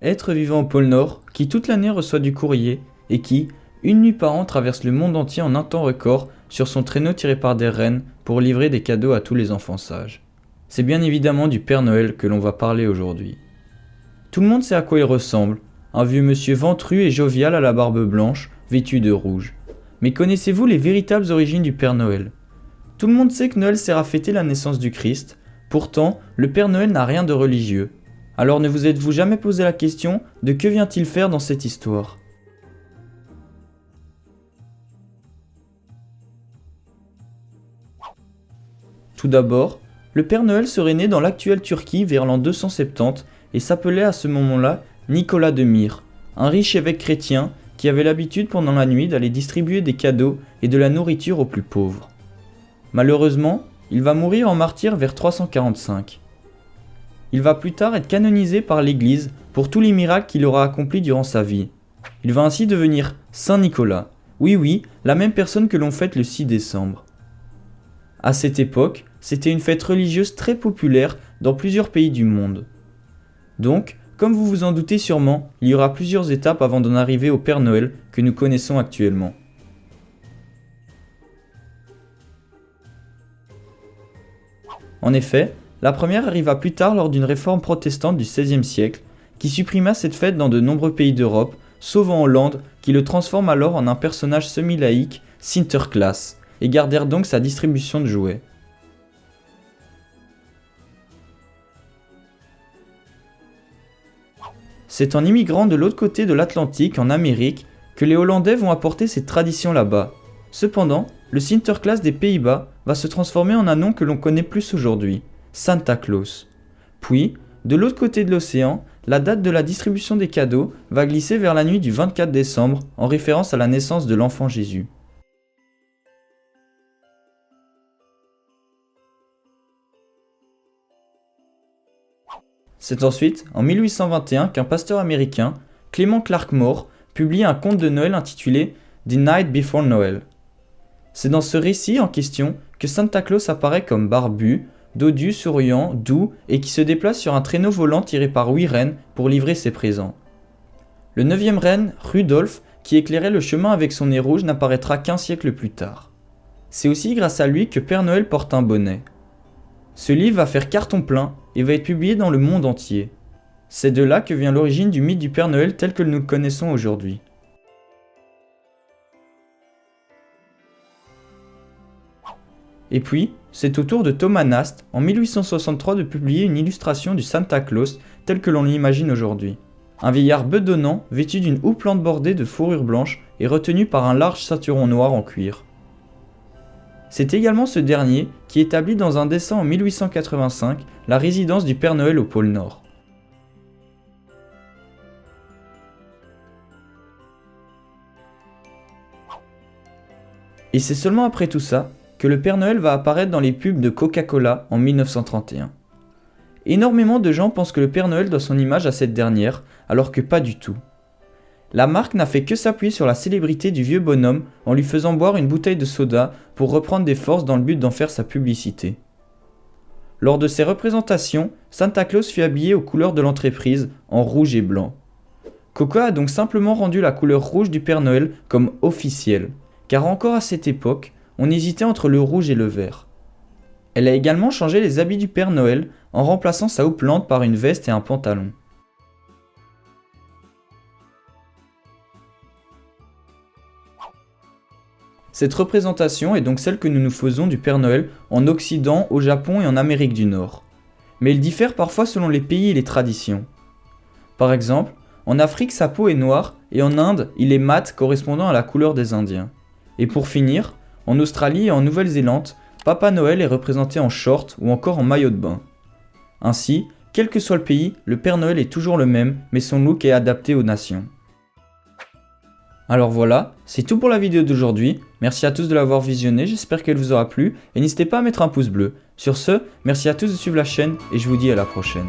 Être vivant au pôle Nord, qui toute l'année reçoit du courrier et qui, une nuit par an, traverse le monde entier en un temps record sur son traîneau tiré par des rennes pour livrer des cadeaux à tous les enfants sages. C'est bien évidemment du Père Noël que l'on va parler aujourd'hui. Tout le monde sait à quoi il ressemble, un vieux monsieur ventru et jovial à la barbe blanche, vêtu de rouge. Mais connaissez-vous les véritables origines du Père Noël ? Tout le monde sait que Noël sert à fêter la naissance du Christ, pourtant le Père Noël n'a rien de religieux. Alors ne vous êtes-vous jamais posé la question de que vient-il faire dans cette histoire ? Tout d'abord, le Père Noël serait né dans l'actuelle Turquie vers l'an 270 et s'appelait à ce moment-là Nicolas de Myre, un riche évêque chrétien qui avait l'habitude pendant la nuit d'aller distribuer des cadeaux et de la nourriture aux plus pauvres. Malheureusement, il va mourir en martyr vers 345. Il va plus tard être canonisé par l'Église pour tous les miracles qu'il aura accomplis durant sa vie. Il va ainsi devenir Saint Nicolas. Oui, la même personne que l'on fête le 6 décembre. À cette époque, c'était une fête religieuse très populaire dans plusieurs pays du monde. Donc, comme vous vous en doutez sûrement, il y aura plusieurs étapes avant d'en arriver au Père Noël que nous connaissons actuellement. En effet, la première arriva plus tard lors d'une réforme protestante du XVIe siècle, qui supprima cette fête dans de nombreux pays d'Europe, sauf en Hollande, qui le transforme alors en un personnage semi-laïque, Sinterklaas, et gardèrent donc sa distribution de jouets. C'est en immigrant de l'autre côté de l'Atlantique, en Amérique, que les Hollandais vont apporter cette tradition là-bas. Cependant, le Sinterklaas des Pays-Bas va se transformer en un nom que l'on connaît plus aujourd'hui, Santa Claus. Puis, de l'autre côté de l'océan, la date de la distribution des cadeaux va glisser vers la nuit du 24 décembre en référence à la naissance de l'enfant Jésus. C'est ensuite, en 1821, qu'un pasteur américain, Clement Clark Moore, publie un conte de Noël intitulé The Night Before Noel. C'est dans ce récit en question que Santa Claus apparaît comme barbu, dodu, souriant, doux et qui se déplace sur un traîneau volant tiré par 8 rennes pour livrer ses présents. Le 9e renne, Rudolph, qui éclairait le chemin avec son nez rouge, n'apparaîtra qu'1 siècle plus tard. C'est aussi grâce à lui que Père Noël porte un bonnet. Ce livre va faire carton plein et va être publié dans le monde entier. C'est de là que vient l'origine du mythe du Père Noël tel que nous le connaissons aujourd'hui. Et puis, c'est au tour de Thomas Nast, en 1863, de publier une illustration du Santa Claus tel que l'on l'imagine aujourd'hui. Un vieillard bedonnant, vêtu d'une houppelande bordée de fourrure blanche et retenu par un large ceinturon noir en cuir. C'est également ce dernier qui établit dans un dessin en 1885 la résidence du Père Noël au pôle Nord. Et c'est seulement après tout ça que le Père Noël va apparaître dans les pubs de Coca-Cola en 1931. Énormément de gens pensent que le Père Noël doit son image à cette dernière, alors que pas du tout. La marque n'a fait que s'appuyer sur la célébrité du vieux bonhomme en lui faisant boire une bouteille de soda pour reprendre des forces dans le but d'en faire sa publicité. Lors de ces représentations, Santa Claus fut habillé aux couleurs de l'entreprise, en rouge et blanc. Coca a donc simplement rendu la couleur rouge du Père Noël comme officielle, car encore à cette époque, on hésitait entre le rouge et le vert. Elle a également changé les habits du Père Noël en remplaçant sa houppelande par une veste et un pantalon. Cette représentation est donc celle que nous nous faisons du Père Noël en Occident, au Japon et en Amérique du Nord. Mais il diffère parfois selon les pays et les traditions. Par exemple, en Afrique sa peau est noire et en Inde il est mat correspondant à la couleur des Indiens. Et pour finir, en Australie et en Nouvelle-Zélande, Papa Noël est représenté en short ou encore en maillot de bain. Ainsi, quel que soit le pays, le Père Noël est toujours le même, mais son look est adapté aux nations. Alors voilà, c'est tout pour la vidéo d'aujourd'hui. Merci à tous de l'avoir visionné, j'espère qu'elle vous aura plu et n'hésitez pas à mettre un pouce bleu. Sur ce, merci à tous de suivre la chaîne et je vous dis à la prochaine.